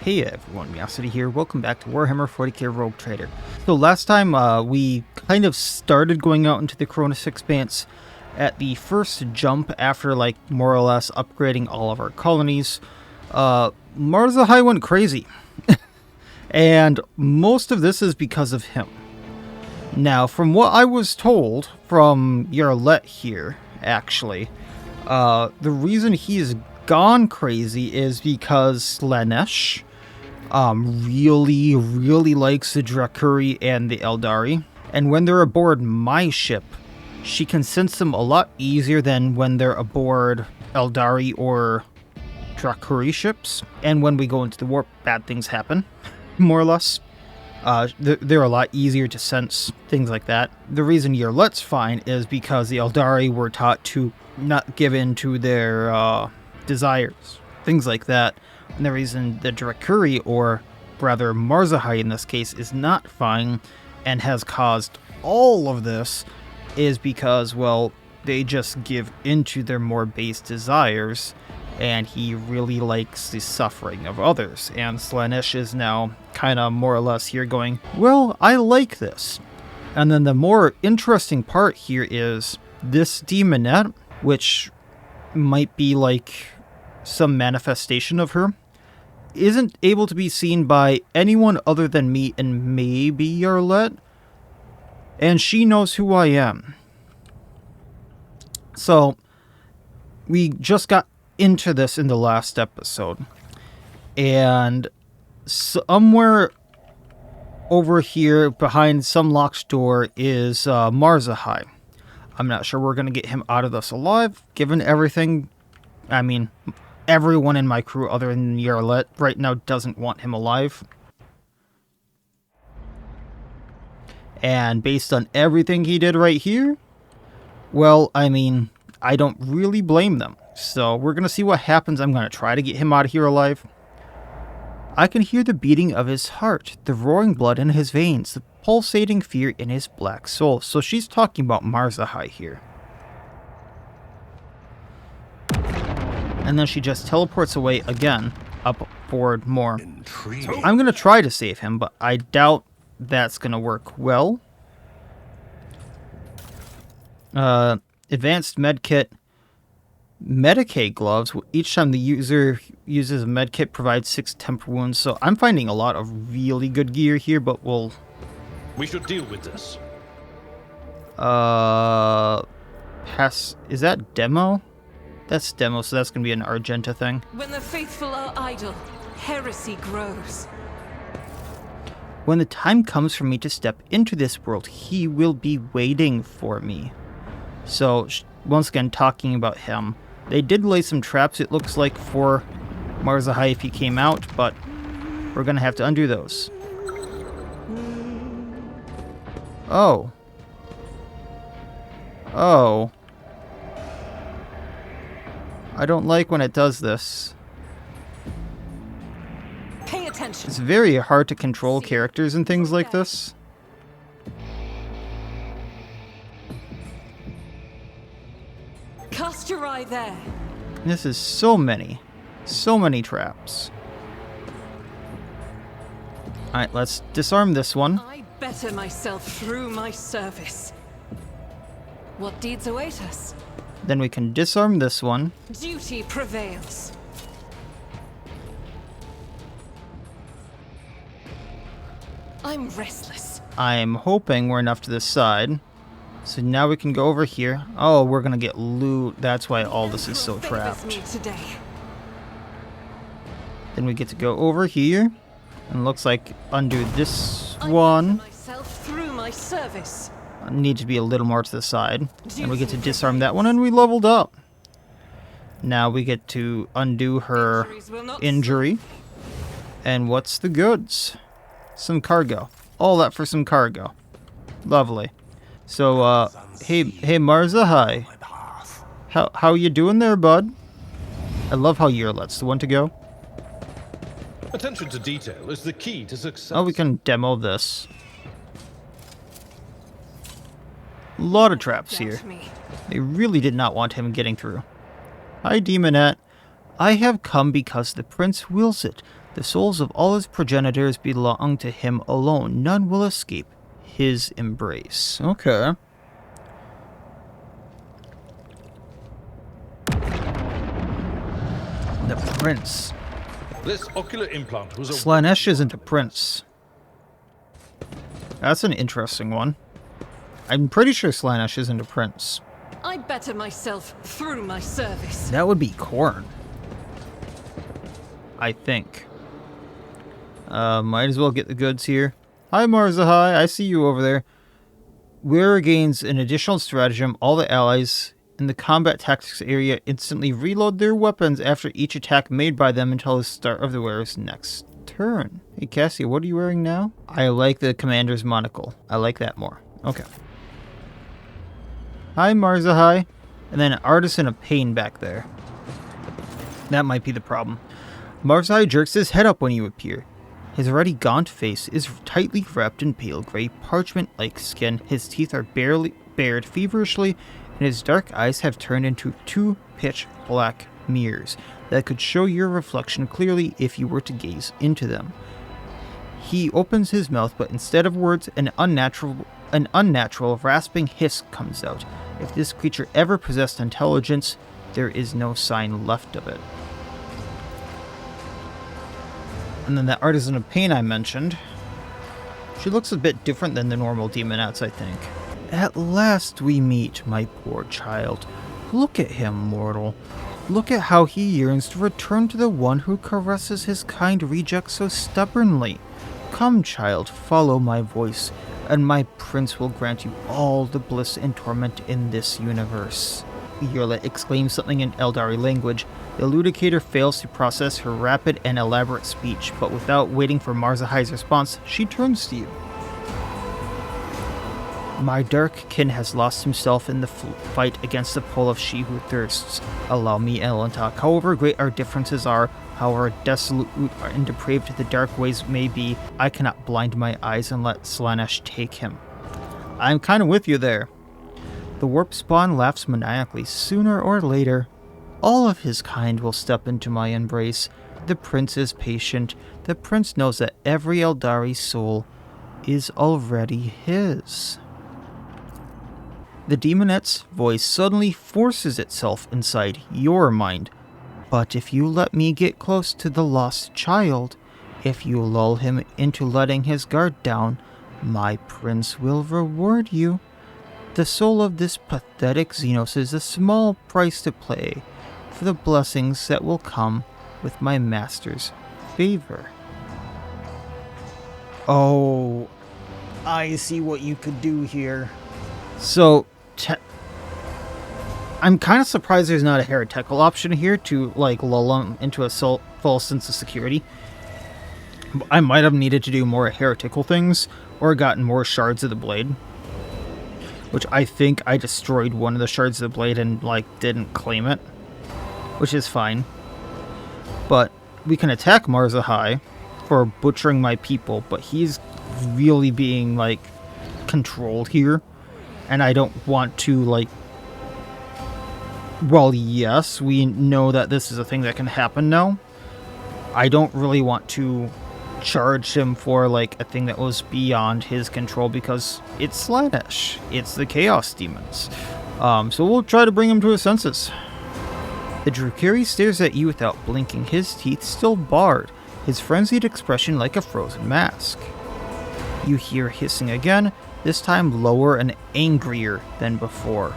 Hey everyone, Miacidae here. Welcome back to Warhammer 40k Rogue Trader. So last time we kind of started going out into the Koronus Expanse at the first jump after like more or less upgrading all of our colonies. Marzahai went crazy. And most of this is because of him. Now, from what I was told from Yarlet here, actually, the reason he's gone crazy is because Slaanesh really likes the Drakuri and the Eldari, and when they're aboard my ship, she can sense them a lot easier than when they're aboard Eldari or Drakuri ships, and when we go into the warp, bad things happen, more or less. They're a lot easier to sense, things like that. The reason Yarlet's fine is because the Eldari were taught to not give in to their desires, things like that. And the reason the Drakuri, or rather Marzahai in this case, is not fine and has caused all of this is because, well, they just give into their more base desires, and he really likes the suffering of others. And Slaanesh is now kind of more or less here going, well, I like this. And then the more interesting part here is this demonette, which might be like some manifestation of her, isn't able to be seen by anyone other than me and maybe Yarlet, and she knows who I am. So we just got into this in the last episode, and somewhere over here behind some locked door is Marzahai. I'm not sure we're going to get him out of this alive, given everything. I mean, everyone in my crew other than Yarlet right now doesn't want him alive. And based on everything he did right here, well, I mean, I don't really blame them. So we're going to see what happens. I'm going to try to get him out of here alive. I can hear the beating of his heart, the roaring blood in his veins, the pulsating fear in his black soul. So she's talking about Marzahai here. And then she just teleports away again, up forward more. So I'm going to try to save him, but I doubt that's going to work well. Advanced medkit. Medicaid gloves. Each time the user uses a medkit provides 6 temper wounds. So I'm finding a lot of really good gear here, but we should deal with this. Is that demo? That's demo, so that's going to be an Argenta thing. When the faithful are idle, heresy grows. When the time comes for me to step into this world, he will be waiting for me. So, once again, talking about him. They did lay some traps, it looks like, for Marzahai if he came out, but we're going to have to undo those. Oh. Oh. I don't like when it does this. Pay attention. It's very hard to control characters and things like this. Cast your eye there. This is so many traps. Alright, let's disarm this one. I better myself through my service. What deeds await us? Then we can disarm this one. Duty prevails. I'm restless. I'm hoping we're enough to this side. So now we can go over here. Oh, we're gonna get loot. That's why all this is so trapped. Then we get to go over here. And looks like undo this one. Through my service. Need to be a little more to the side. And we get to disarm that one, and we leveled up. Now we get to undo her injury. And what's the goods? Some cargo. All that for some cargo. Lovely. So, hey Marzahai. How you doing there, bud? I love how Yarlet's the one to go. Attention to detail is the key to success. Oh, we can demo this. A lot of traps here. They really did not want him getting through. Hi, Demonette. I have come because the prince wills it. The souls of all his progenitors belong to him alone. None will escape his embrace. Okay. The prince. This ocular implant was a... Slaanesh isn't a prince. That's an interesting one. I'm pretty sure Slaanesh isn't a prince. I better myself through my service. That would be Khorne. I think. Might as well get the goods here. Hi Marzahai, I see you over there. Wearer gains an additional stratagem. All the allies in the combat tactics area instantly reload their weapons after each attack made by them until the start of the wearer's next turn. Hey Cassie, what are you wearing now? I like the commander's monocle. I like that more. Okay. Hi Marzahai. And then an artisan of pain back there. That might be the problem. Marzahai jerks his head up when you appear. His already gaunt face is tightly wrapped in pale gray parchment-like skin. His teeth are barely bared feverishly, and his dark eyes have turned into two pitch-black mirrors that could show your reflection clearly if you were to gaze into them. He opens his mouth, but instead of words, an unnatural rasping hiss comes out. If this creature ever possessed intelligence, there is no sign left of it. And then that artisan of pain I mentioned. She looks a bit different than the normal demonettes, I think. At last we meet, my poor child. Look at him, mortal. Look at how he yearns to return to the one who caresses his kind reject so stubbornly. Come, child, follow my voice, and my prince will grant you all the bliss and torment in this universe. Yerla exclaims something in Eldari language. The Ludicator fails to process her rapid and elaborate speech, but without waiting for Marzahai's response, she turns to you. My dark kin has lost himself in the fight against the pull of she who thirsts. Allow me, Elentak. However great our differences are, however desolate and depraved the dark ways may be, I cannot blind my eyes and let Slaanesh take him. I'm kind of with you there. The warp spawn laughs maniacally. Sooner or later, all of his kind will step into my embrace. The prince is patient. The prince knows that every Eldari soul is already his. The demonette's voice suddenly forces itself inside your mind. But if you let me get close to the lost child, if you lull him into letting his guard down, my prince will reward you. The soul of this pathetic Xenos is a small price to pay for the blessings that will come with my master's favor. Oh, I see what you could do here. So, I'm kind of surprised there's not a heretical option here to, like, lull him into a false sense of security. I might have needed to do more heretical things, or gotten more shards of the blade. Which I think I destroyed one of the shards of the blade and, like, didn't claim it. Which is fine. But we can attack Marzahai for butchering my people, but he's really being, like, controlled here. And I don't want to, like... Well, yes, we know that this is a thing that can happen now. I don't really want to charge him for, like, a thing that was beyond his control because it's Slaanesh. It's the Chaos Demons. So we'll try to bring him to his senses. The Drukari stares at you without blinking, his teeth still bared, his frenzied expression like a frozen mask. You hear hissing again, this time lower and angrier than before.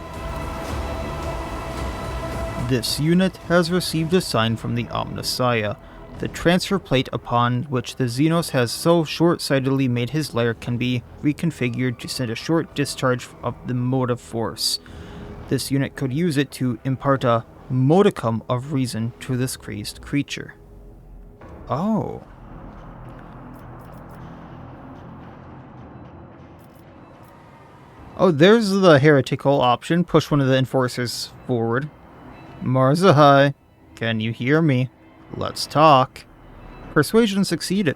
This unit has received a sign from the Omnissiah. The transfer plate upon which the Xenos has so short-sightedly made his lair can be reconfigured to send a short discharge of the motive force. This unit could use it to impart a modicum of reason to this crazed creature. Oh. Oh, there's the heretical option. Push one of the enforcers forward. Marzahai, can you hear me? Let's talk. Persuasion succeeded.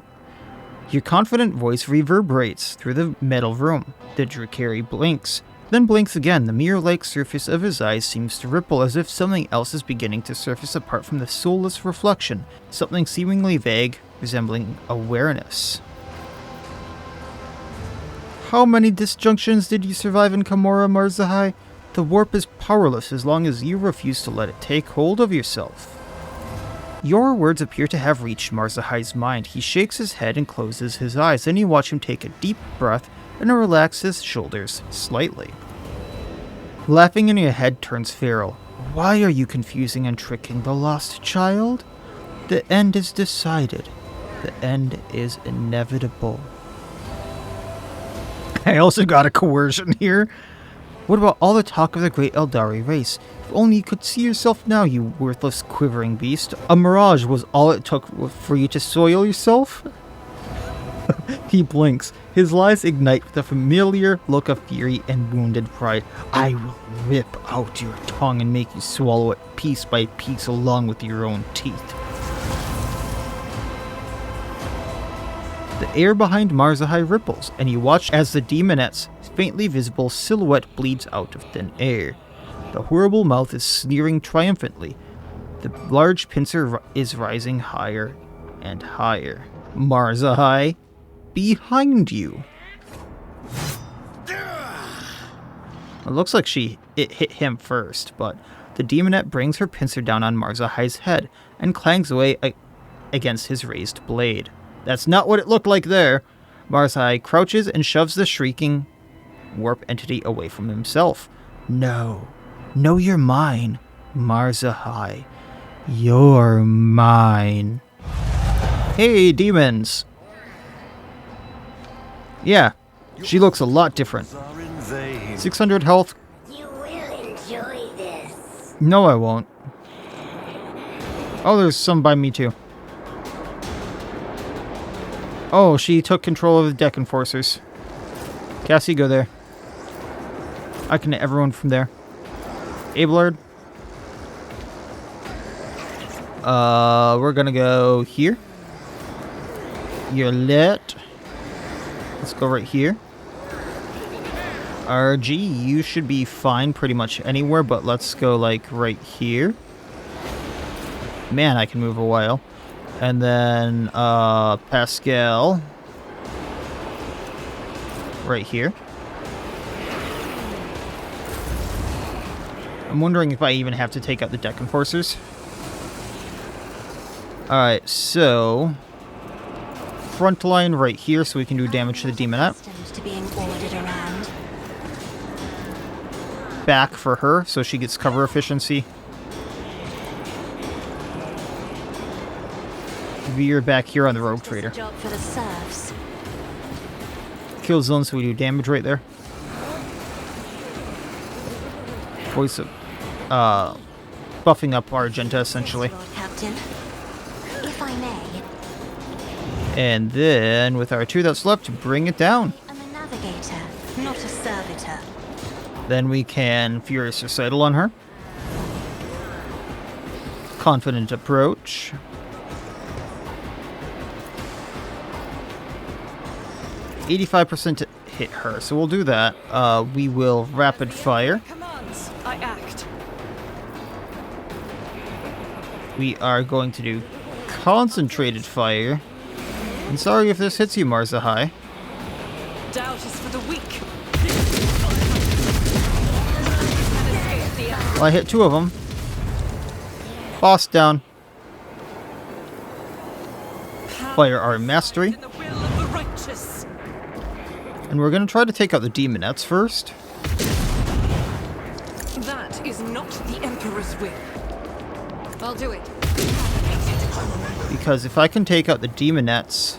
Your confident voice reverberates through the metal room. The Drukari blinks, then blinks again. The mirror-like surface of his eyes seems to ripple as if something else is beginning to surface apart from the soulless reflection. Something seemingly vague, resembling awareness. How many disjunctions did you survive in Koronus Marzahai? The warp is powerless as long as you refuse to let it take hold of yourself. Your words appear to have reached Marzahai's mind. He shakes his head and closes his eyes. Then you watch him take a deep breath and relax his shoulders slightly. Laughing in your head turns feral. Why are you confusing and tricking the lost child? The end is decided. The end is inevitable. I also got a coercion here. What about all the talk of the great Eldari race? If only you could see yourself now, you worthless quivering beast. A mirage was all it took for you to soil yourself? He blinks. His eyes ignite with a familiar look of fury and wounded pride. I will rip out your tongue and make you swallow it piece by piece along with your own teeth. The air behind Marzahai ripples, and you watch as the demonette's faintly visible silhouette bleeds out of thin air. The horrible mouth is sneering triumphantly. The large pincer is rising higher and higher. Marzahai, behind you. It looks like it hit him first, but the demonette brings her pincer down on Marzahai's head and clangs away against his raised blade. That's not what it looked like there. Marzahai crouches and shoves the shrieking warp entity away from himself. No, you're mine, Marzahai. You're mine. Hey, demons. Yeah, she looks a lot different. 600 health. You will enjoy this. No, I won't. Oh, there's some by me too. Oh, she took control of the deck enforcers. Cassie, go there. I can hit everyone from there. Abelard. We're gonna go here. You're lit. Let's go right here. RG, you should be fine pretty much anywhere, but let's go like right here. Man, I can move a while. And then Pascal right here. I'm wondering if I even have to take out the deck enforcers. Alright, so front line right here so we can do damage to the demonette. Back for her so she gets cover efficiency. Veer back here on the rogue trader. Kill zone so we do damage right there. Voice of buffing up Argenta essentially. Captain, if I may. And then with our 2 that's left, bring it down. I'm a navigator, not a servitor. Then we can Furious Recital on her. Confident Approach. %% to hit her, so we'll do that. We will Rapid Fire. Commands, I act. We are going to do Concentrated Fire. And sorry if this hits you, Marzahai. Doubt is for the weak. Well, I hit 2 of them. Boss down. Fire our Mastery. In the will of the righteous. And we're going to try to take out the demonettes first. That is not the Emperor's will. I'll do it. Because if I can take out the demonettes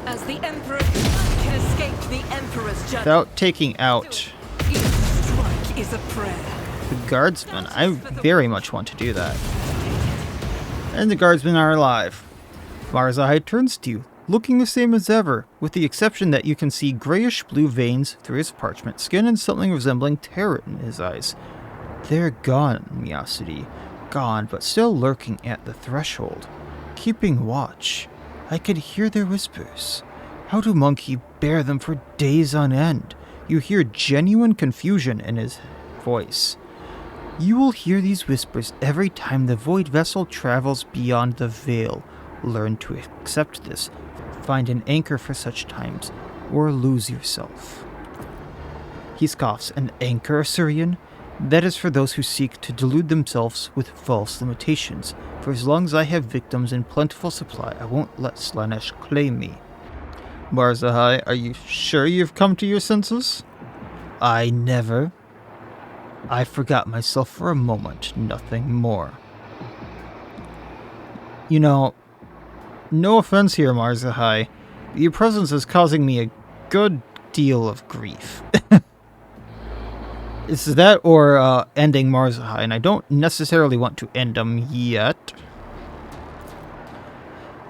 As the Emperor can escape the Emperor's judgment. without taking out Each strike is a prayer. the guardsmen, I very much want to do that. And the guardsmen are alive. Marzahai turns to you, looking the same as ever, with the exception that you can see grayish-blue veins through his parchment skin and something resembling terror in his eyes. They're gone, Miacidae. Gone, but still lurking at the threshold. Keeping watch. I could hear their whispers. How do Monkey bear them for days on end? You hear genuine confusion in his voice. You will hear these whispers every time the void vessel travels beyond the veil. Learn to accept this, find an anchor for such times, or lose yourself. He scoffs. An anchor, Assyrian? That is for those who seek to delude themselves with false limitations. For as long as I have victims in plentiful supply, I won't let Slaanesh claim me. Marzahai, are you sure you've come to your senses? I never. I forgot myself for a moment, nothing more. You know, no offense here, Marzahai, but your presence is causing me a good deal of grief. It's that or ending Marzahai, and I don't necessarily want to end him yet.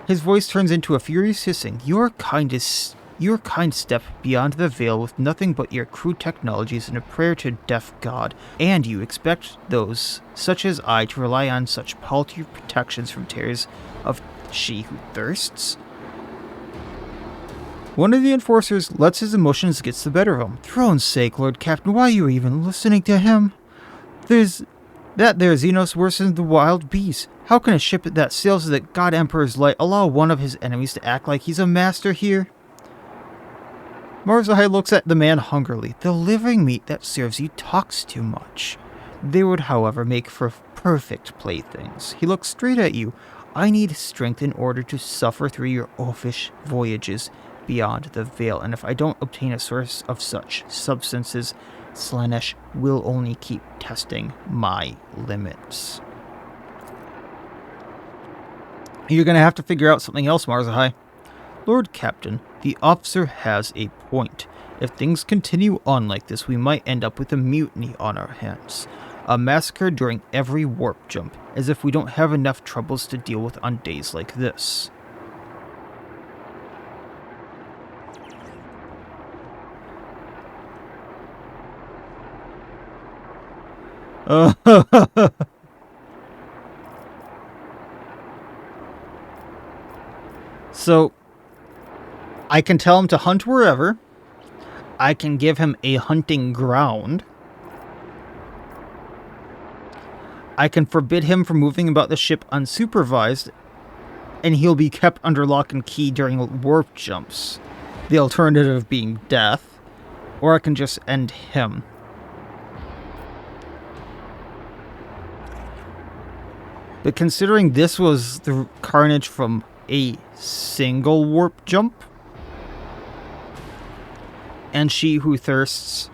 His voice turns into a furious hissing. Your kind step beyond the veil with nothing but your crude technologies and a prayer to deaf God, and you expect those such as I to rely on such paltry protections from tears of she who thirsts? One of the enforcers lets his emotions get the better of him. Throne's sake, Lord Captain, why are you even listening to him? There's Xenos worse than the wild beasts. How can a ship that sails the God Emperor's light allow one of his enemies to act like he's a master here? Marzahai looks at the man hungrily. The living meat that serves you talks too much. They would, however, make for perfect playthings. He looks straight at you. I need strength in order to suffer through your oafish voyages beyond the veil, and if I don't obtain a source of such substances, Slaanesh will only keep testing my limits. You're going to have to figure out something else, Marzahai. Lord Captain, the officer has a point. If things continue on like this, we might end up with a mutiny on our hands. A massacre during every warp jump, as if we don't have enough troubles to deal with on days like this. So, I can tell him to hunt wherever. I can give him a hunting ground. I can forbid him from moving about the ship unsupervised, and he'll be kept under lock and key during warp jumps. The alternative being death, or I can just end him. But considering this was the carnage from a single warp jump, and she who thirsts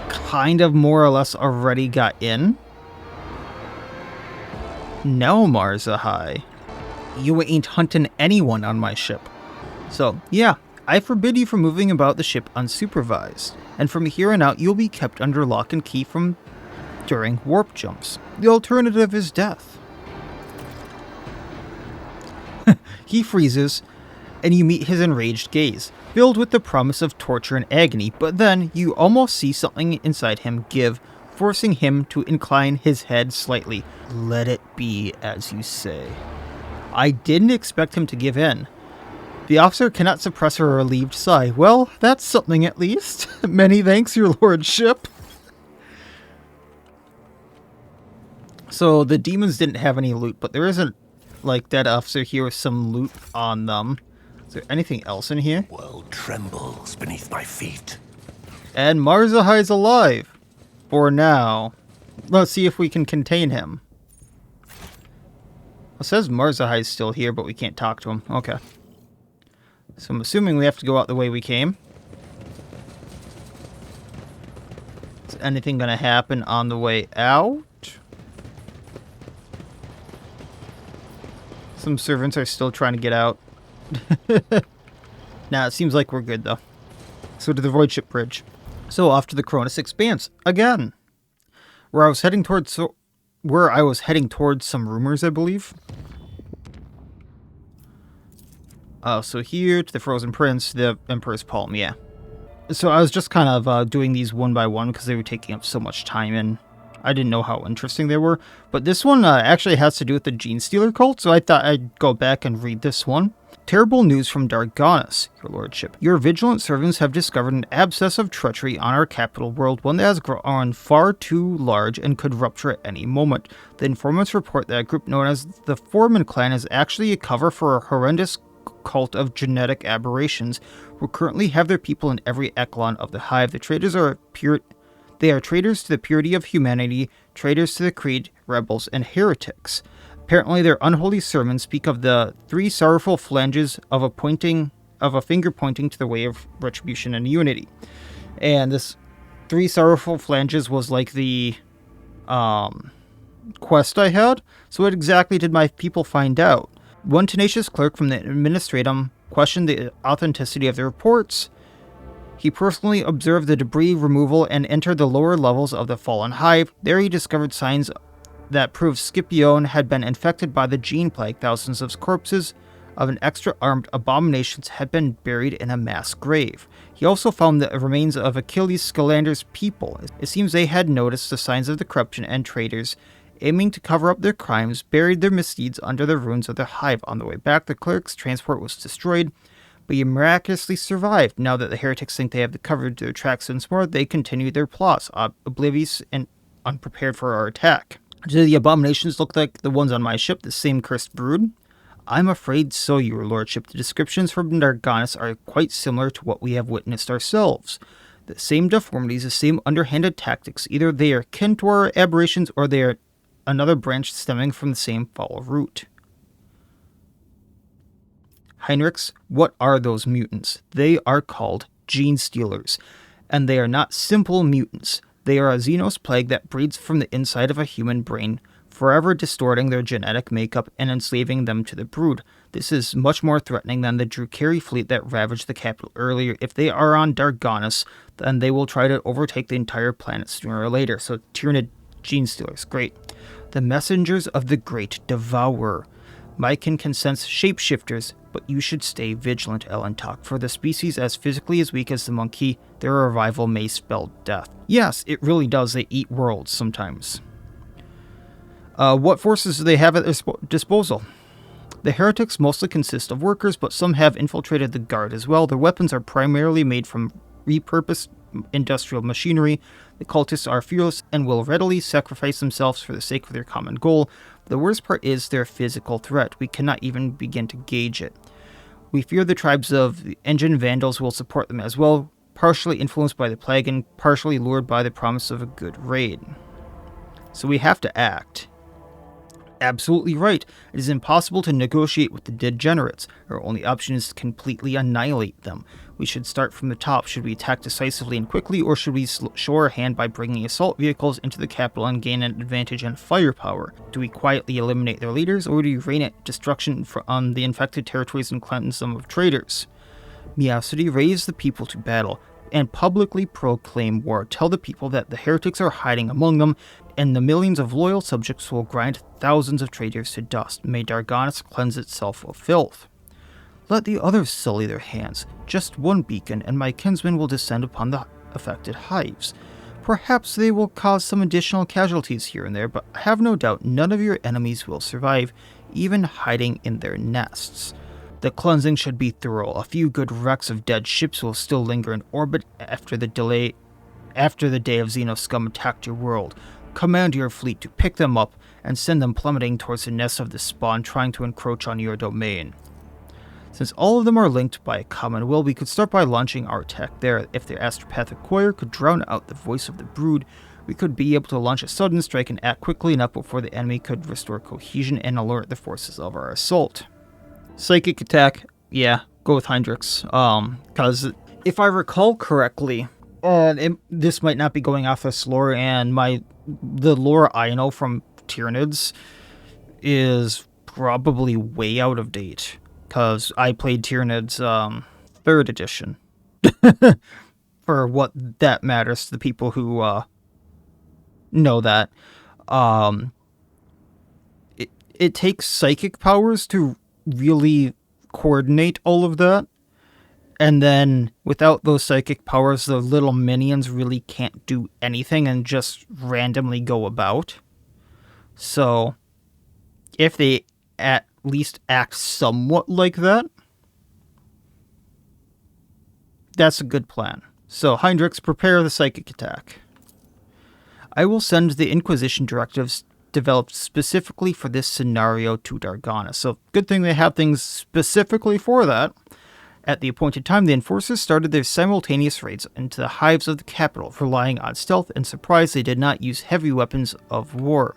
kind of more or less already got in, no, Marzahai, you ain't hunting anyone on my ship. So, yeah, I forbid you from moving about the ship unsupervised, and from here on out you'll be kept under lock and key during warp jumps. The alternative is death. He freezes, and you meet his enraged gaze, filled with the promise of torture and agony, but then you almost see something inside him give, forcing him to incline his head slightly. Let it be as you say. I didn't expect him to give in. The officer cannot suppress a relieved sigh. Well, that's something at least. Many thanks, your lordship. So the demons didn't have any loot, but there isn't, like, that officer here with some loot on them. Is there anything else in here? World trembles beneath my feet. And Marzahai's alive. For now. Let's see if we can contain him. It says Marzahai's still here, but we can't talk to him. Okay. So I'm assuming we have to go out the way we came. Is anything going to happen on the way out? Some servants are still trying to get out. Nah, it seems like we're good, though. So to the voidship bridge. So off to the Koronus Expanse again, where I was heading towards some rumors, I believe. So here to the Frozen Prince, the Emperor's Palm, yeah. So I was just kind of doing these one by one because they were taking up so much time, and I didn't know how interesting they were. But this one actually has to do with the Gene Stealer cult, so I thought I'd go back and read this one. Terrible news from Dargonus, your lordship. Your vigilant servants have discovered an abscess of treachery on our capital world, one that has grown far too large and could rupture at any moment. The informants report that a group known as the Foreman clan is actually a cover for a horrendous cult of genetic aberrations who currently have their people in every echelon of the hive. The traitors are They are traitors to the purity of humanity, traitors to the creed, rebels, and heretics. Apparently, their unholy sermons speak of the 3 sorrowful flanges of a finger pointing to the way of retribution and unity. And this 3 sorrowful flanges was like the quest I had. So what exactly did my people find out? One tenacious clerk from the administratum questioned the authenticity of the reports. He personally observed the debris removal and entered the lower levels of the fallen hive. There he discovered signs that proved Scipione had been infected by the gene plague. Thousands of corpses of an extra-armed abominations had been buried in a mass grave. He also found the remains of Achilles Scalander's people. It seems they had noticed the signs of the corruption, and traitors, aiming to cover up their crimes, buried their misdeeds under the ruins of the hive. On the way back, the cleric's transport was destroyed, but he miraculously survived. Now that the heretics think they have the cover to their tracks once more, they continue their plots, oblivious and unprepared for our attack. Do the abominations look like the ones on my ship, the same cursed brood? I'm afraid so, your lordship. The descriptions from Dargonus are quite similar to what we have witnessed ourselves. The same deformities, the same underhanded tactics. Either they are kin to our aberrations, or they are another branch stemming from the same foul root. Heinrichs, what are those mutants? They are called gene stealers, and they are not simple mutants. They are a Xenos plague that breeds from the inside of a human brain, forever distorting their genetic makeup and enslaving them to the brood. This is much more threatening than the Drukari fleet that ravaged the capital earlier. If they are on Dargonus, then they will try to overtake the entire planet sooner or later. So Tyranid gene stealers, great. The messengers of the Great Devourer. Mykin can sense shapeshifters, but you should stay vigilant, Elentok. For the species as physically as weak as the monkey, their arrival may spell death. Yes, it really does. They eat worlds sometimes. What forces do they have at their disposal? The heretics mostly consist of workers, but some have infiltrated the guard as well. Their weapons are primarily made from repurposed industrial machinery. The cultists are fearless and will readily sacrifice themselves for the sake of their common goal. The worst part is their physical threat. We cannot even begin to gauge it. We fear the tribes of the engine vandals will support them as well, partially influenced by the plague and partially lured by the promise of a good raid. So we have to act. Absolutely right. It is impossible to negotiate with the degenerates. Our only option is to completely annihilate them. We should start from the top. Should we attack decisively and quickly, or should we show our hand by bringing assault vehicles into the capital and gain an advantage in firepower? Do we quietly eliminate their leaders, or do we rain at destruction on the infected territories and cleanse them of traitors? Miacidae, raise the people to battle and publicly proclaim war. Tell the people that the heretics are hiding among them, and the millions of loyal subjects will grind thousands of traitors to dust. May Dargonus cleanse itself of filth. Let the others sully their hands. Just one beacon, and my kinsmen will descend upon the affected hives. Perhaps they will cause some additional casualties here and there, but I have no doubt none of your enemies will survive, even hiding in their nests. The cleansing should be thorough. A few good wrecks of dead ships will still linger in orbit after the day of Xenos scum attacked your world. Command your fleet to pick them up and send them plummeting towards the nest of the spawn trying to encroach on your domain. Since all of them are linked by a common will, we could start by launching our attack there. If their astropathic choir could drown out the voice of the brood, we could be able to launch a sudden strike and act quickly enough before the enemy could restore cohesion and alert the forces of our assault. Psychic attack, yeah, go with Heinrichs. Because if I recall correctly, this might not be going off this lore, and the lore I know from Tyranids is probably way out of date. Because I played Tyranids 3rd edition. For what that matters to the people who know that. It takes psychic powers to really coordinate all of that. And then without those psychic powers, the little minions really can't do anything and just randomly go about. So if they at least act somewhat like that, That's a good plan. So, Heinrichs, prepare the psychic attack. I will send the Inquisition directives developed specifically for this scenario to Dargana. So, good thing they have things specifically for that. At the appointed time, the Enforcers started their simultaneous raids into the hives of the capital, relying on stealth and surprise. They did not use heavy weapons of war.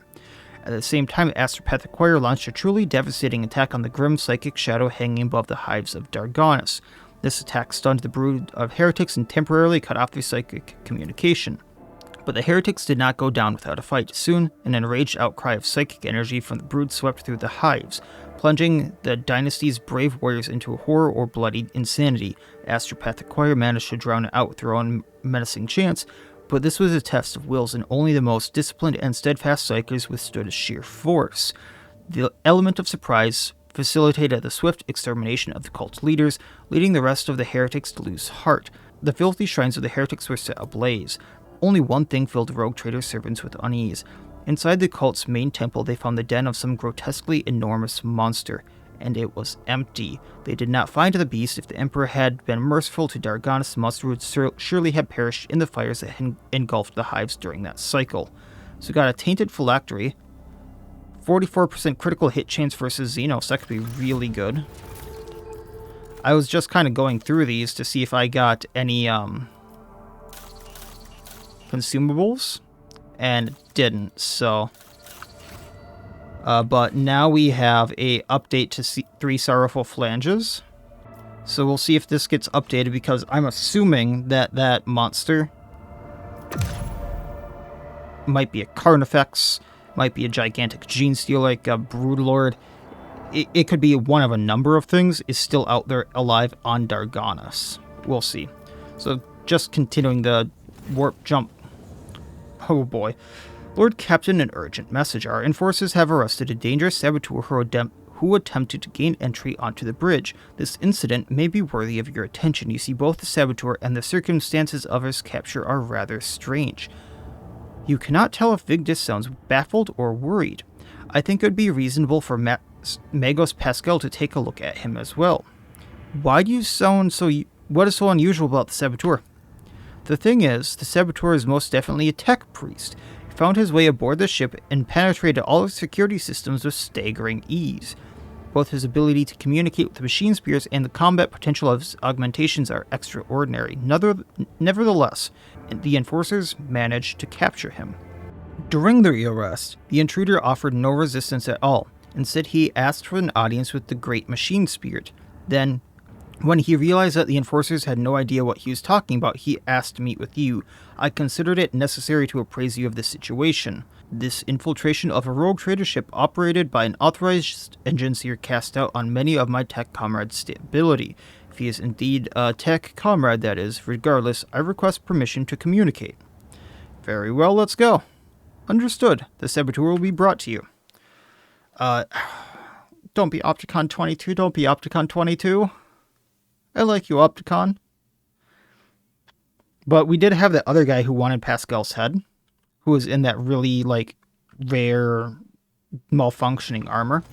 At the same time, Astropathic Choir launched a truly devastating attack on the grim psychic shadow hanging above the hives of Darganus. This attack stunned the brood of heretics and temporarily cut off their psychic communication. But the heretics did not go down without a fight. Soon, an enraged outcry of psychic energy from the brood swept through the hives, plunging the dynasty's brave warriors into horror or bloody insanity. Astropathic Choir managed to drown it out with their own menacing chants, but this was a test of wills, and only the most disciplined and steadfast psychers withstood its sheer force. The element of surprise facilitated the swift extermination of the cult's leaders, leading the rest of the heretics to lose heart. The filthy shrines of the heretics were set ablaze. Only one thing filled the rogue trader servants with unease. Inside the cult's main temple, they found the den of some grotesquely enormous monster, and it was empty. They did not find the beast. If the Emperor had been merciful to Darganus, the monster would surely have perished in the fires that engulfed the hives during that cycle. So we got a tainted phylactery, 44% critical hit chance versus Xenos. That could be really good. I was just kind of going through these to see if I got any consumables, and didn't, so but now we have a update to 3 sorrowful flanges, so we'll see if this gets updated, because I'm assuming that that monster might be a Carnifex, might be a gigantic gene steal like a Broodlord. It could be one of a number of things, is still out there alive on Darganus. We'll see. So just continuing the warp jump. Oh boy. Lord Captain, an urgent message. Our enforcers have arrested a dangerous saboteur who attempted to gain entry onto the bridge. This incident may be worthy of your attention. You see, both the saboteur and the circumstances of his capture are rather strange. You cannot tell if Vigdis sounds baffled or worried. I think it would be reasonable for Magos Pascal to take a look at him as well. Why do you sound so... What is so unusual about the saboteur? The thing is, the saboteur is most definitely a tech priest. He found his way aboard the ship and penetrated all of the security systems with staggering ease. Both his ability to communicate with the machine spears and the combat potential of his augmentations are extraordinary. Nevertheless, the enforcers managed to capture him. During the arrest, the intruder offered no resistance at all. Instead, he asked for an audience with the Great Machine Spirit. Then, when he realized that the enforcers had no idea what he was talking about, he asked to meet with you. I considered it necessary to appraise you of the situation. This infiltration of a rogue trader ship operated by an authorized agency cast out on many of my tech comrades' stability. If he is indeed a tech comrade, that is. Regardless, I request permission to communicate. Very well, let's go. Understood. The saboteur will be brought to you. Don't be Opticon 22, don't be Opticon 22. I like you, Opticon. But we did have that other guy who wanted Pascal's head, who was in that really, rare, malfunctioning armor.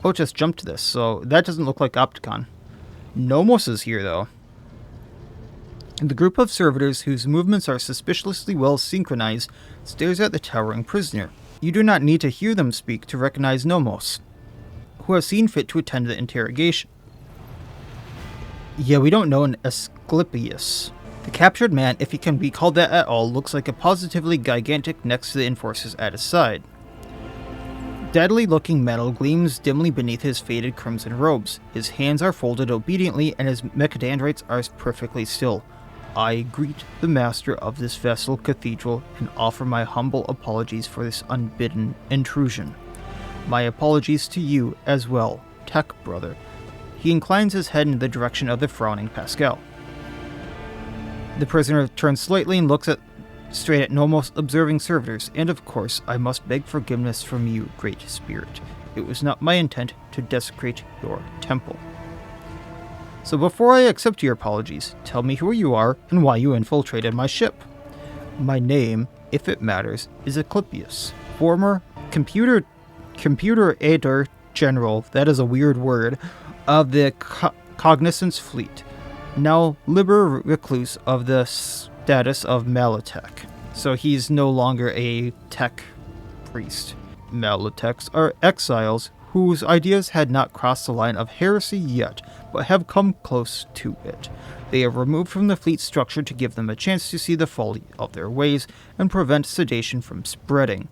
Oh, it just jumped to this, so that doesn't look like Opticon. Nomos is here, though. The group of servitors, whose movements are suspiciously well synchronized, stares at the towering prisoner. You do not need to hear them speak to recognize Nomos, who has seen fit to attend the interrogation. Yeah, we don't know an Asclepius. The captured man, if he can be called that at all, looks like a positively gigantic next to the enforcers at his side. Deadly-looking metal gleams dimly beneath his faded crimson robes. His hands are folded obediently, and his mechadendrites are perfectly still. I greet the master of this vessel cathedral and offer my humble apologies for this unbidden intrusion. My apologies to you as well, Tech Brother. He inclines his head in the direction of the frowning Pascal. The prisoner turns slightly and looks straight at Nomos' observing servitors, and of course, I must beg forgiveness from you, Great Spirit. It was not my intent to desecrate your temple. So before I accept your apologies, tell me who you are and why you infiltrated my ship. My name, if it matters, is Asclepius, former computer editor general, that is a weird word, of the Cognizance Fleet. now liber recluse of the status of Malotech. So he's no longer a tech priest. Malotechs are exiles whose ideas had not crossed the line of heresy yet, but have come close to it. They are removed from the fleet structure to give them a chance to see the folly of their ways and prevent sedation from spreading.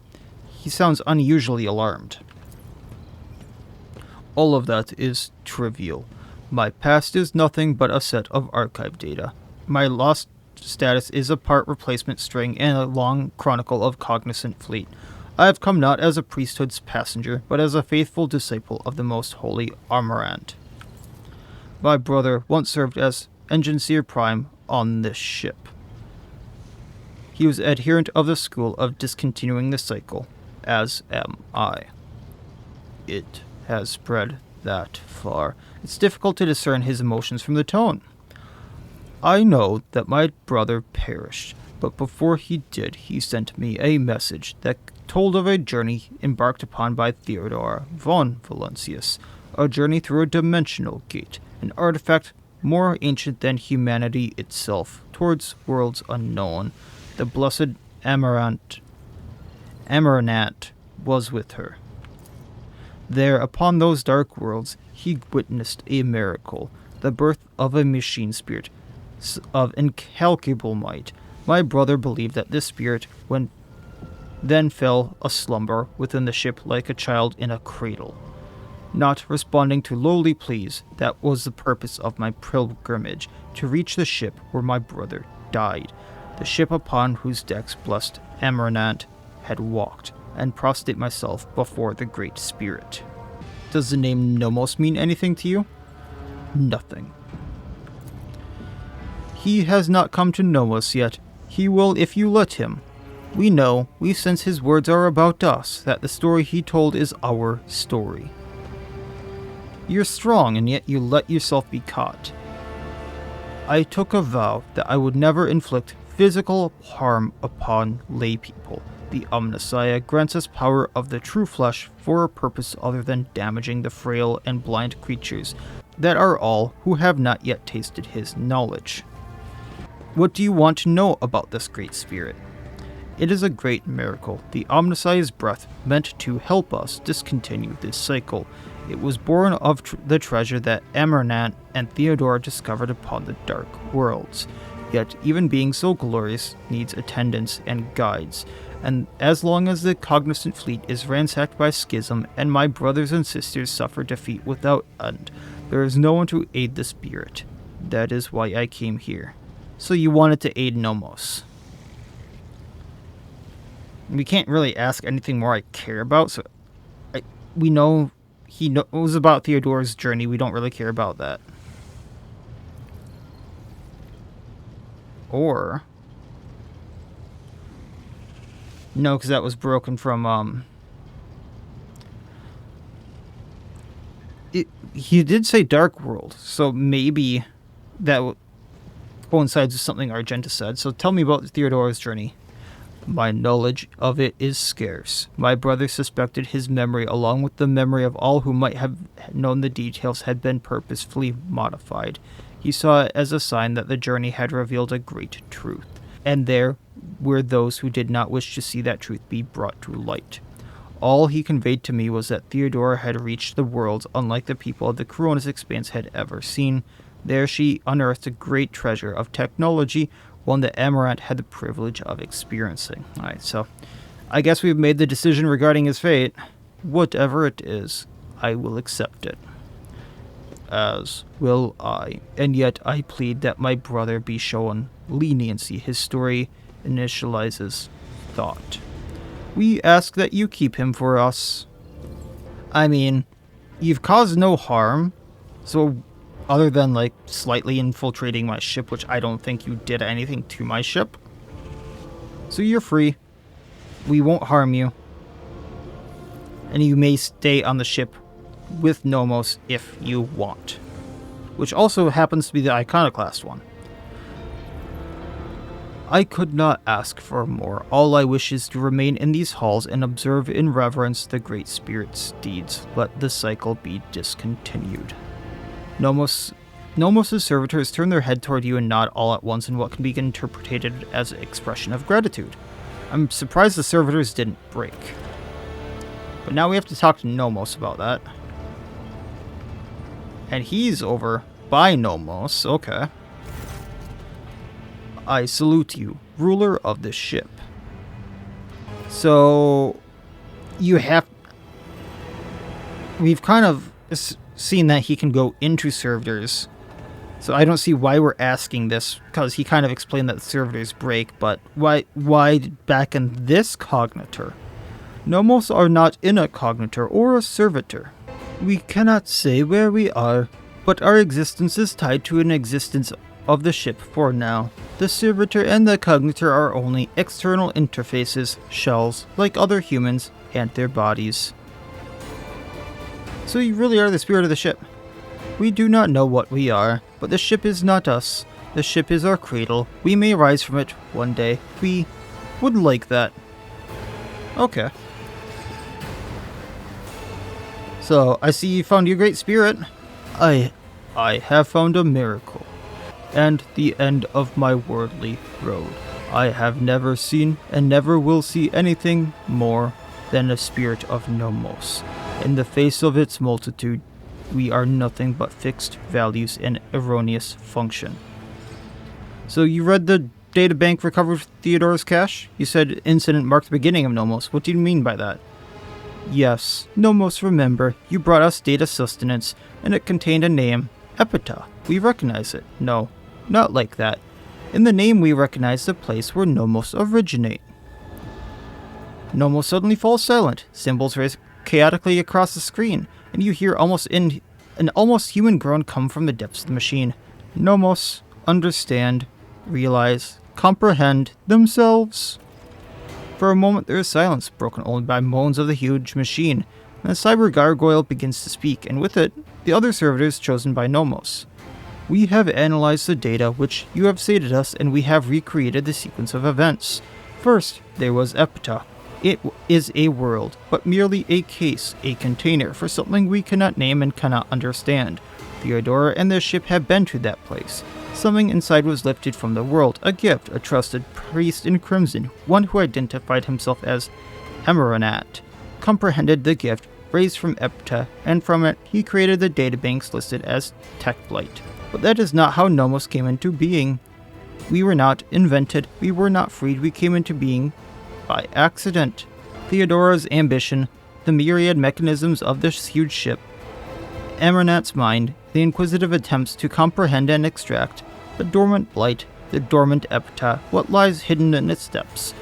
He sounds unusually alarmed. All of that is trivial. My past is nothing but a set of archive data. My lost status is a part replacement string in a long chronicle of cognizant fleet. I have come not as a priesthood's passenger, but as a faithful disciple of the most holy Armorant. My brother once served as Engineer Prime on this ship. He was adherent of the school of discontinuing the cycle, as am I. It has spread that far. It's difficult to discern his emotions from the tone. I know that my brother perished, but before he did, he sent me a message that told of a journey embarked upon by Theodore von Valancius, a journey through a dimensional gate, an artifact more ancient than humanity itself, towards worlds unknown. The blessed Amarant was with her. There, upon those dark worlds, he witnessed a miracle, the birth of a machine spirit of incalculable might. My brother believed that this spirit then fell aslumber within the ship like a child in a cradle. Not responding to lowly pleas, that was the purpose of my pilgrimage, to reach the ship where my brother died, the ship upon whose decks blessed Amarant had walked, and prostrate myself before the Great Spirit. Does the name Nomos mean anything to you? Nothing. He has not come to know us yet. He will if you let him. We sense his words are about us, that the story he told is our story. You're strong, and yet you let yourself be caught. I took a vow that I would never inflict physical harm upon lay people. The Omnissiah grants us power of the true flesh for a purpose other than damaging the frail and blind creatures that are all who have not yet tasted his knowledge. What do you want to know about this great spirit? It is a great miracle, the Omnissiah's breath meant to help us discontinue this cycle. It was born of the treasure that Amarant and Theodore discovered upon the dark worlds. Yet, even being so glorious needs attendants and guides, and as long as the cognizant fleet is ransacked by schism and my brothers and sisters suffer defeat without end, there is no one to aid the spirit. That is why I came here. So you wanted to aid Nomos. We can't really ask anything more I care about, so we know he knows about Theodore's journey. We don't really care about that. Or... no, because that was broken from, he did say Dark World, so maybe that coincides with something Argenta said. So tell me about Theodore's journey. My knowledge of it is scarce. My brother suspected his memory, along with the memory of all who might have known the details, had been purposefully modified. He saw it as a sign that the journey had revealed a great truth, and there were those who did not wish to see that truth be brought to light. All he conveyed to me was that Theodora had reached the worlds unlike the people of the Koronus Expanse had ever seen. There she unearthed a great treasure of technology, one that Amarant had the privilege of experiencing. Alright, so I guess we've made the decision regarding his fate. Whatever it is, I will accept it. As will I. And yet I plead that my brother be shown leniency. His story initializes thought. We ask that you keep him for us. I mean, you've caused no harm, so other than, like, slightly infiltrating my ship, which I don't think you did anything to my ship. So you're free. We won't harm you. And you may stay on the ship with Nomos if you want. Which also happens to be the Iconoclast one. I could not ask for more. All I wish is to remain in these halls and observe in reverence the Great Spirit's deeds. Let the cycle be discontinued. Nomos Nomos' servitors turn their head toward you and nod all at once in what can be interpreted as an expression of gratitude. I'm surprised the servitors didn't break. But now we have to talk to Nomos about that. And he's over by Nomos, okay. I salute you, ruler of this ship. So, we've kind of seen that he can go into servitors. So I don't see why we're asking this, because he kind of explained that the servitors break, but why back in this cognitor? Nomos are not in a cognitor or a servitor. We cannot say where we are, but our existence is tied to an existence of the ship for now. The servitor and the cognitor are only external interfaces, shells, like other humans and their bodies. So you really are the spirit of the ship. We do not know what we are, but the ship is not us. The ship is our cradle. We may rise from it one day. We would like that. Okay. So, I see you found your great spirit. I have found a miracle. And the end of my worldly road. I have never seen and never will see anything more than a spirit of Nomos. In the face of its multitude, we are nothing but fixed values and erroneous function. So you read the databank recovered Theodore's cache? You said incident marked the beginning of Nomos. What do you mean by that? Yes, Nomos, remember, you brought us data sustenance, and it contained a name, Epita. We recognize it. No, not like that. In the name we recognize the place where Nomos originate. Nomos suddenly falls silent. Symbols race chaotically across the screen, and you hear an almost human groan come from the depths of the machine. Nomos understand, realize, comprehend themselves. For a moment there is silence, broken only by moans of the huge machine. And the cyber gargoyle begins to speak, and with it, the other servitors chosen by Nomos. We have analyzed the data which you have stated us, and we have recreated the sequence of events. First, there was Epita. It is a world, but merely a case, a container for something we cannot name and cannot understand. Theodora and the ship have been to that place. Something inside was lifted from the world, a gift, a trusted priest in crimson, one who identified himself as Emeranat, comprehended the gift, raised from Epita, and from it he created the databanks listed as TechBlight. But that is not how Nomos came into being. We were not invented, we were not freed, we came into being by accident. Theodora's ambition, the myriad mechanisms of this huge ship, Emeranat's mind, the inquisitive attempts to comprehend and extract, the dormant blight, the dormant Epita, what lies hidden in its depths.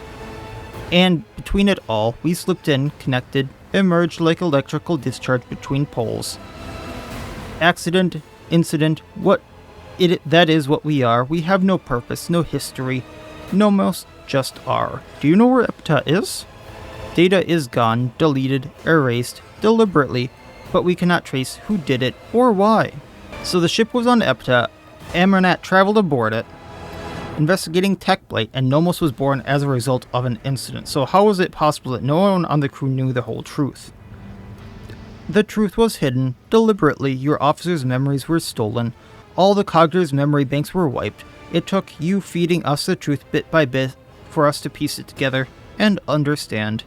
And between it all, we slipped in, connected, emerged like electrical discharge between poles. Accident, incident, that is what we are. We have no purpose, no history. Nomos just are. Do you know where Epita is? Data is gone, deleted, erased, deliberately, but we cannot trace who did it or why. So the ship was on Epita, Emeranat traveled aboard it, investigating TechBlight, and Nomos was born as a result of an incident. So how is it possible that no one on the crew knew the whole truth? The truth was hidden, deliberately. Your officers' memories were stolen, all the Cognitor's memory banks were wiped. It took you feeding us the truth bit by bit for us to piece it together and understand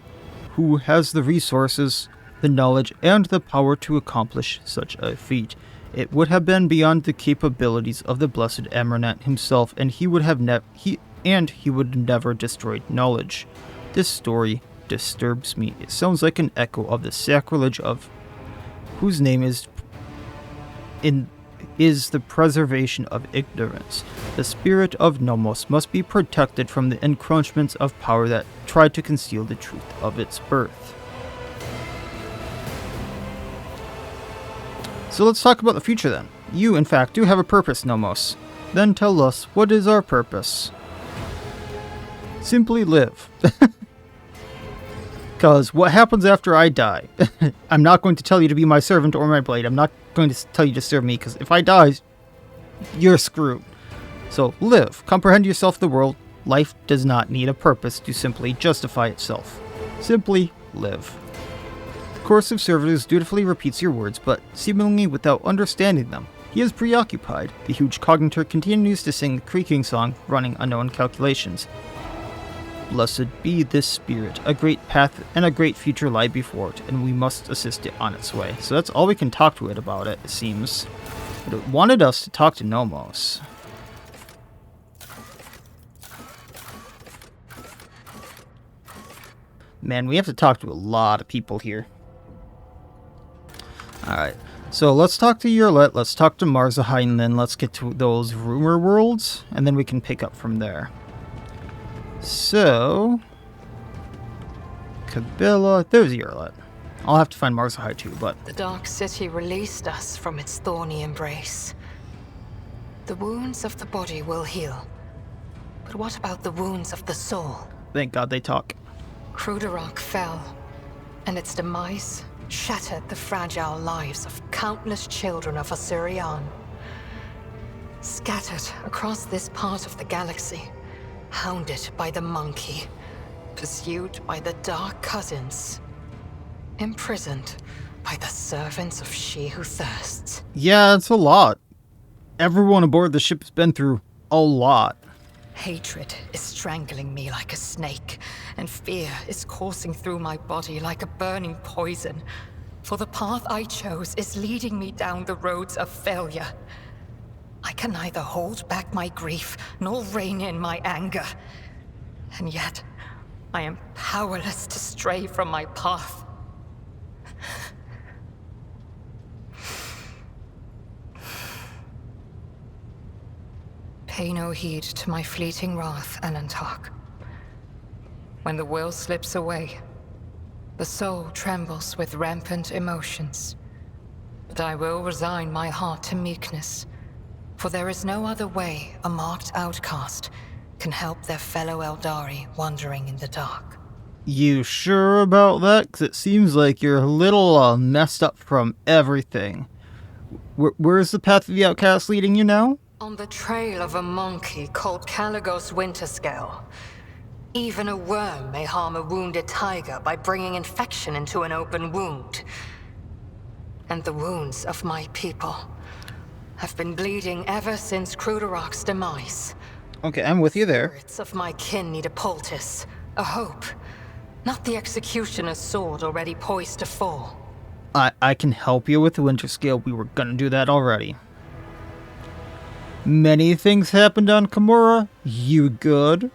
who has the resources, the knowledge, and the power to accomplish such a feat. It would have been beyond the capabilities of the blessed Emeranat himself, and he would have never destroyed knowledge. This story disturbs me. It sounds like an echo of the sacrilege of whose name is the preservation of ignorance. The spirit of Nomos must be protected from the encroachments of power that try to conceal the truth of its birth. So let's talk about the future then. You, in fact, do have a purpose, Nomos. Then tell us, what is our purpose? Simply live. Because what happens after I die? I'm not going to tell you to be my servant or my blade. I'm not going to tell you to serve me, because if I die, you're screwed. So live. Comprehend yourself the world. Life does not need a purpose to simply justify itself. Simply live. The Chorus of Servitors dutifully repeats your words, but seemingly without understanding them. He is preoccupied. The huge cognitor continues to sing the creaking song, running unknown calculations. Blessed be this spirit. A great path and a great future lie before it, and we must assist it on its way. So that's all we can talk to it about it seems. But it wanted us to talk to Nomos. Man, we have to talk to a lot of people here. Alright, so let's talk to Yurlet, let's talk to Marzahai, and then let's get to those rumor worlds, and then we can pick up from there. So... Kabila... There's Yurlet. I'll have to find Marzahai too, but... The Dark City released us from its thorny embrace. The wounds of the body will heal. But what about the wounds of the soul? Thank God they talk. Cruderock fell, and its demise shattered the fragile lives of countless children of Osirian. Scattered across this part of the galaxy, hounded by the monkey, pursued by the Dark Cousins, imprisoned by the servants of She Who Thirsts. Yeah, it's a lot. Everyone aboard the ship has been through a lot. Hatred is strangling me like a snake, and fear is coursing through my body like a burning poison. For the path I chose is leading me down the roads of failure. I can neither hold back my grief nor rein in my anger. And yet, I am powerless to stray from my path. Pay no heed to my fleeting wrath, Alantark. When the will slips away, the soul trembles with rampant emotions. But I will resign my heart to meekness, for there is no other way a marked outcast can help their fellow Eldari wandering in the dark. You sure about that? Because it seems like you're a little messed up from everything. Where's the path of the outcast leading you now? On the trail of a monkey called Caligos Winterscale. Even a worm may harm a wounded tiger by bringing infection into an open wound. And the wounds of my people have been bleeding ever since Cruderock's demise. Okay, I'm with you there. Spirits of my kin need a poultice, a hope, not the executioner's sword already poised to fall. I can help you with the Winterscale. We were gonna do that already. Many things happened on Kimura. You good?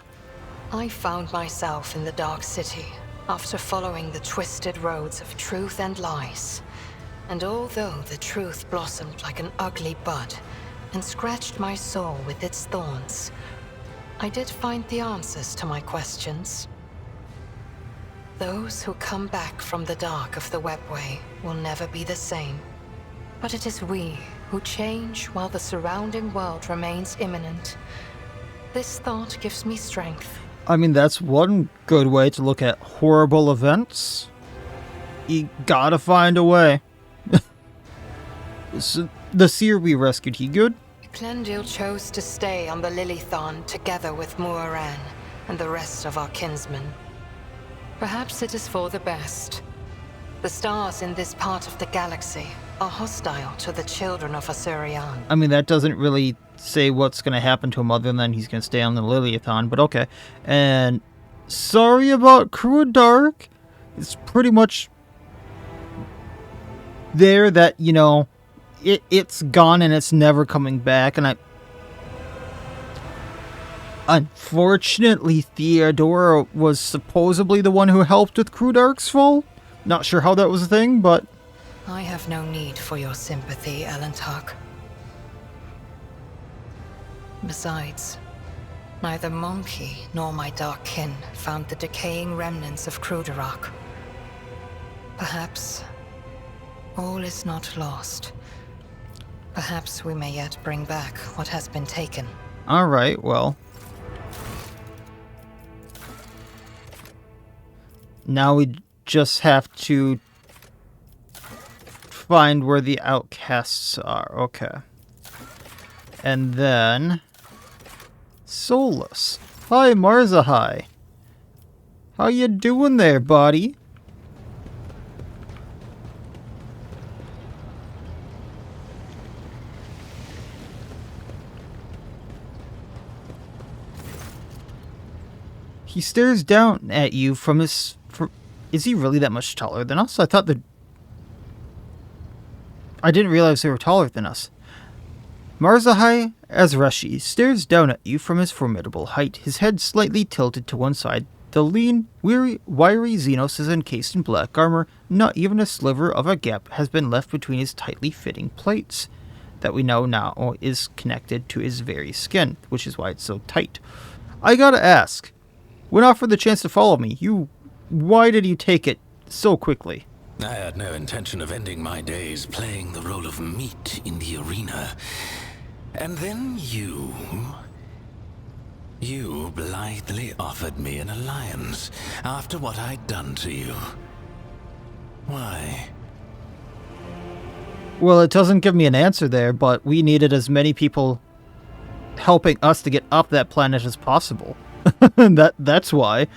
I found myself in the Dark City after following the twisted roads of truth and lies. And although the truth blossomed like an ugly bud and scratched my soul with its thorns, I did find the answers to my questions. Those who come back from the dark of the webway will never be the same. But it is we who change while the surrounding world remains imminent. This thought gives me strength. I mean, that's one good way to look at horrible events. You gotta find a way. So, the seer we rescued, he good? Clendil chose to stay on the Lilithon together with Muaran and the rest of our kinsmen. Perhaps it is for the best. The stars in this part of the galaxy are hostile to the children of Osirian. I mean, that doesn't really say what's going to happen to him other than he's going to stay on the Lilithon, but okay. And sorry about Crew of Dark. It's pretty much there that, you know, it's gone and it's never coming back. And unfortunately, Theodora was supposedly the one who helped with Crew Dark's fall. Not sure how that was a thing, but... I have no need for your sympathy, Alantark. Besides, neither Monkey nor my dark kin found the decaying remnants of Cruderock. Perhaps all is not lost. Perhaps we may yet bring back what has been taken. Alright, well. Now we just have to find where the outcasts are. Okay. And then... Solus. Hi, Marzahai. How you doing there, buddy? He stares down at you from his... Is he really that much taller than us? I didn't realize they were taller than us. Marzahai Azreshi stares down at you from his formidable height, his head slightly tilted to one side. The lean, wiry Xenos is encased in black armor. Not even a sliver of a gap has been left between his tightly fitting plates that we know now is connected to his very skin, which is why it's so tight. I gotta ask, when offered the chance to follow me, why did you take it so quickly? I had no intention of ending my days playing the role of meat in the arena. And then you blithely offered me an alliance after what I'd done to you. Why? Well, it doesn't give me an answer there, but we needed as many people helping us to get up that planet as possible. That's why.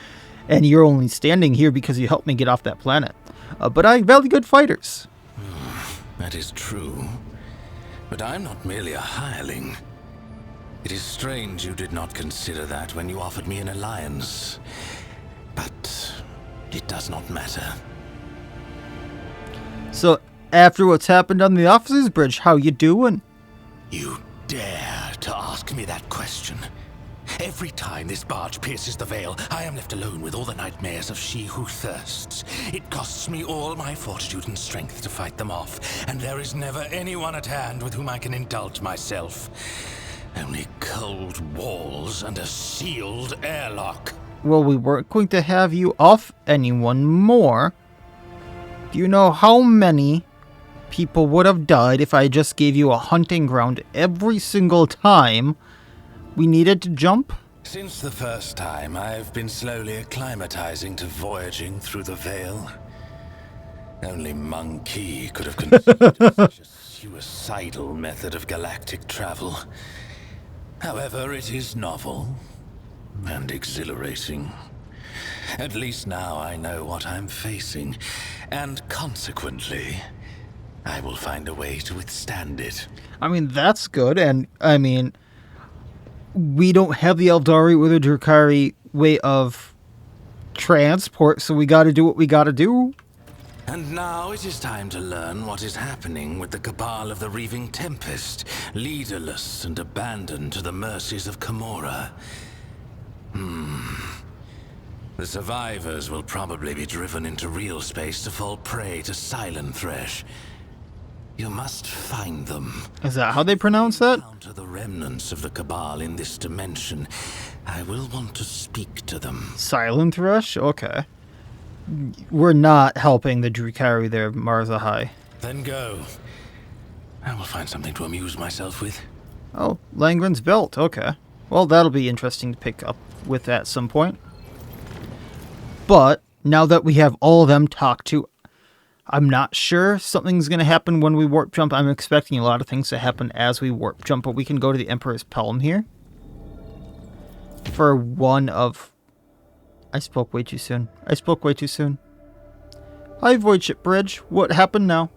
And you're only standing here because you helped me get off that planet. But I value good fighters. That is true. But I'm not merely a hireling. It is strange you did not consider that when you offered me an alliance. But it does not matter. So, after what's happened on the officers' bridge, how you doing? You dare to ask me that question? Every time this barge pierces the veil, I am left alone with all the nightmares of she who thirsts. It costs me all my fortitude and strength to fight them off, and there is never anyone at hand with whom I can indulge myself. Only cold walls and a sealed airlock. Well, we weren't going to have you off anyone more. Do you know how many people would have died if I just gave you a hunting ground every single time we needed to jump? Since the first time, I've been slowly acclimatizing to voyaging through the veil. Only Monkey could have conceived such a suicidal method of galactic travel. However, it is novel and exhilarating. At least now I know what I'm facing, and consequently, I will find a way to withstand it. I mean, that's good, and I mean, we don't have the Eldari or the Drukhari way of transport, so we gotta do what we gotta do. And now it is time to learn what is happening with the Cabal of the Reaving Tempest, leaderless and abandoned to the mercies of Camorra. The survivors will probably be driven into real space to fall prey to Silent Thresh. You must find them. Is that how they pronounce that? Encounter the remnants of the Cabal in this dimension. I will want to speak to them. Silent Thresh? Okay. We're not helping the Drukhari there, Marzahai. Then go. I will find something to amuse myself with. Oh, Langren's belt. Okay. Well, that'll be interesting to pick up with at some point. But now that we have all of them talked to, I'm not sure something's going to happen when we warp jump. I'm expecting a lot of things to happen as we warp jump, but we can go to the Emperor's Pelham here. For one of... I spoke way too soon. Hi, Voidship Bridge. What happened now?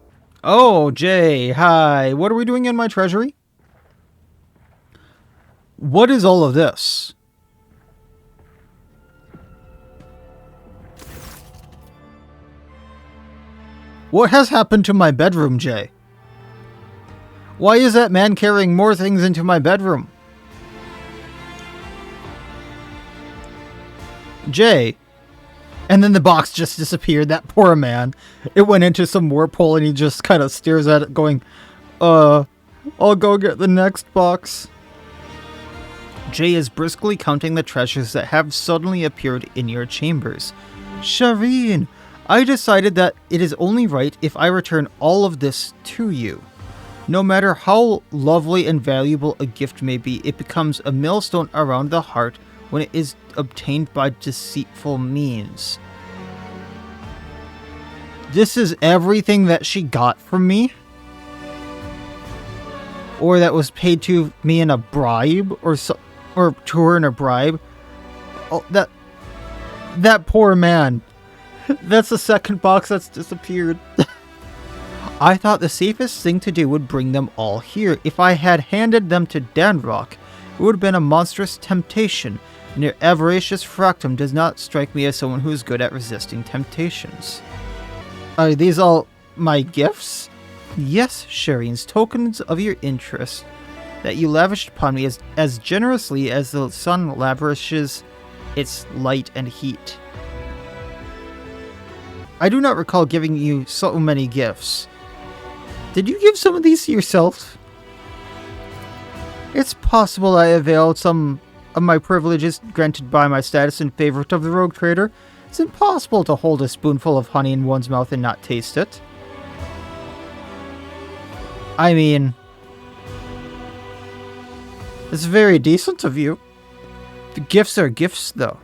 Oh, Jay. Hi. What are we doing in my treasury? What is all of this? What has happened to my bedroom, Jay? Why is that man carrying more things into my bedroom? Jay. And then the box just disappeared. That poor man. It went into some warp hole and he just kind of stares at it going, I'll go get the next box. Jay is briskly counting the treasures that have suddenly appeared in your chambers. Shireen, I decided that it is only right if I return all of this to you. No matter how lovely and valuable a gift may be, it becomes a millstone around the heart when it is obtained by deceitful means. This is everything that she got from me? Or that was paid to me in a bribe? Or to her in a bribe? Oh, that poor man. That's the second box that's disappeared. I thought the safest thing to do would bring them all here. If I had handed them to Danrock, it would have been a monstrous temptation. And your avaricious fractum does not strike me as someone who is good at resisting temptations. Are these all my gifts? Yes, Shireen's tokens of your interest that you lavished upon me as generously as the sun lavishes its light and heat. I do not recall giving you so many gifts. Did you give some of these to yourself? It's possible I availed some of my privileges granted by my status in favor of the rogue trader. It's impossible to hold a spoonful of honey in one's mouth and not taste it. I mean, it's very decent of you. The gifts are gifts, though.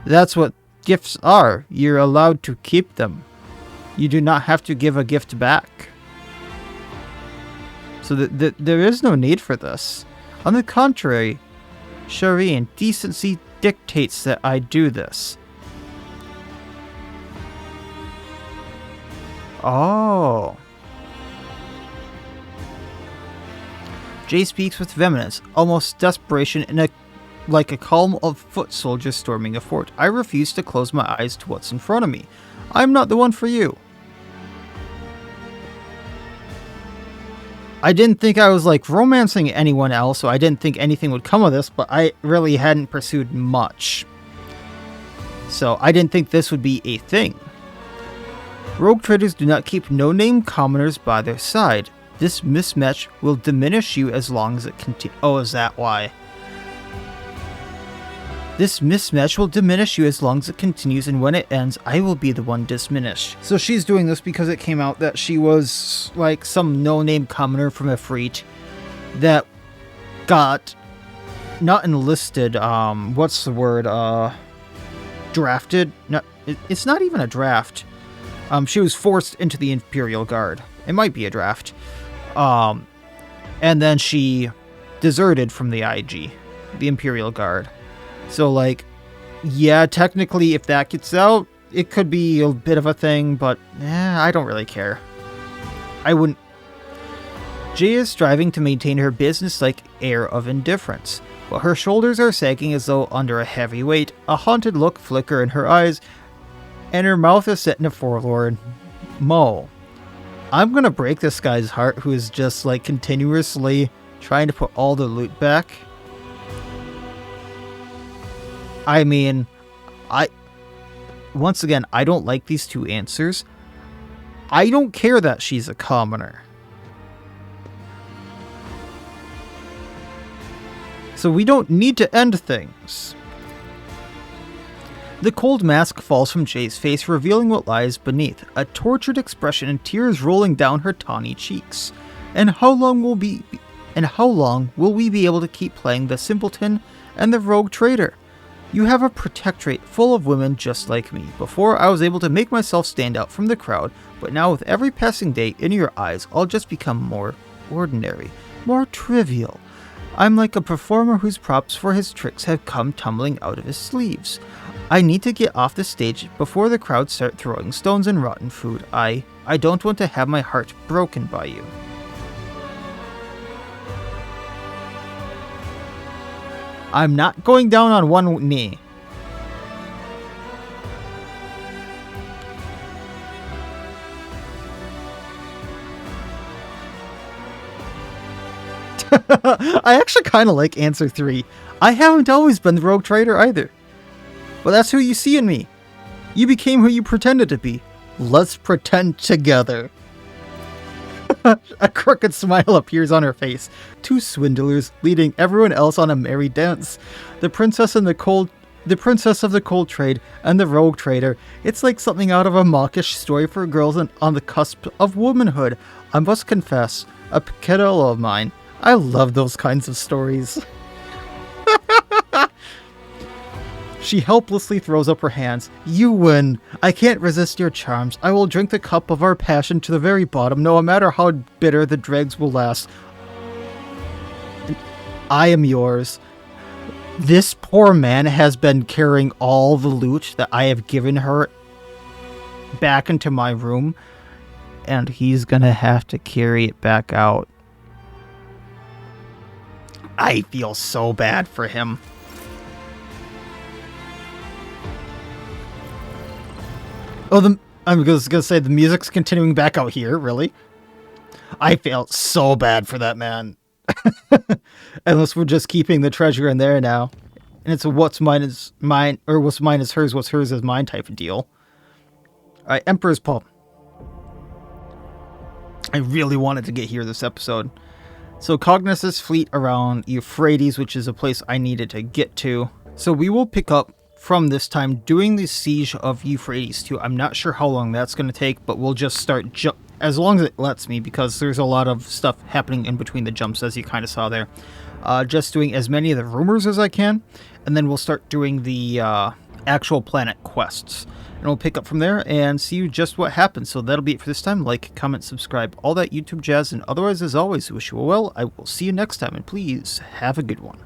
That's what gifts are. You're allowed to keep them. You do not have to give a gift back. So there is no need for this. On the contrary, Shireen, decency dictates that I do this. Oh. Jay speaks with vehemence, almost desperation, like a column of foot soldiers storming a fort. I refuse to close my eyes to what's in front of me. I'm not the one for you. I didn't think I was like romancing anyone else, so I didn't think anything would come of this, but I really hadn't pursued much. So I didn't think this would be a thing. Rogue traders do not keep no-name commoners by their side. This mismatch will diminish you as long as it continues. Oh, is that why? This mismatch will diminish you as long as it continues, and when it ends, I will be the one diminished. So she's doing this because it came out that she was like some no-name commoner from a fleet that got not enlisted, what's the word, drafted? No, it's not even a draft. She was forced into the Imperial Guard. It might be a draft. And then she deserted from the IG, the Imperial Guard. So, like, yeah, technically, if that gets out, it could be a bit of a thing, but I don't really care. I wouldn't. Jay is striving to maintain her business-like air of indifference, but her shoulders are sagging as though under a heavy weight, a haunted look flicker in her eyes, and her mouth is set in a forlorn mow. I'm gonna break this guy's heart who is just, like, continuously trying to put all the loot back. I mean, once again, I don't like these two answers. I don't care that she's a commoner. So we don't need to end things. The cold mask falls from Jay's face, revealing what lies beneath, a tortured expression and tears rolling down her tawny cheeks. And how long will we be able to keep playing the simpleton and the rogue trader? You have a protectorate full of women just like me. Before, I was able to make myself stand out from the crowd, but now with every passing day in your eyes, I'll just become more ordinary, more trivial. I'm like a performer whose props for his tricks have come tumbling out of his sleeves. I need to get off the stage before the crowd start throwing stones and rotten food. I don't want to have my heart broken by you. I'm not going down on one knee. I actually kind of like answer 3. I haven't always been the rogue trader either. But that's who you see in me. You became who you pretended to be. Let's pretend together. A crooked smile appears on her face. Two swindlers leading everyone else on a merry dance. The princess of the cold trade and the rogue trader. It's like something out of a mawkish story for girls on the cusp of womanhood. I must confess, a peccadillo of mine. I love those kinds of stories. She helplessly throws up her hands. You win. I can't resist your charms. I will drink the cup of our passion to the very bottom, no matter how bitter the dregs will last. I am yours. This poor man has been carrying all the loot that I have given her back into my room, and he's gonna have to carry it back out. I feel so bad for him. Oh, I'm just gonna say the music's continuing back out here, really? I felt so bad for that man. Unless we're just keeping the treasure in there now. And it's a what's mine is mine, or what's mine is hers, what's hers is mine type of deal. Alright, Emperor's Pulp. I really wanted to get here this episode. So Cognus's fleet around Euphrates, which is a place I needed to get to. So we will pick up from this time doing the siege of Euphrates too. I'm not sure how long that's going to take, but we'll just start as long as it lets me, because there's a lot of stuff happening in between the jumps, as you kind of saw there. Just doing as many of the rumors as I can, and then we'll start doing the actual planet quests. And we'll pick up from there and see you just what happens. So that'll be it for this time. Like, comment, subscribe, all that YouTube jazz, and otherwise, as always, wish you well. I will see you next time, and please have a good one.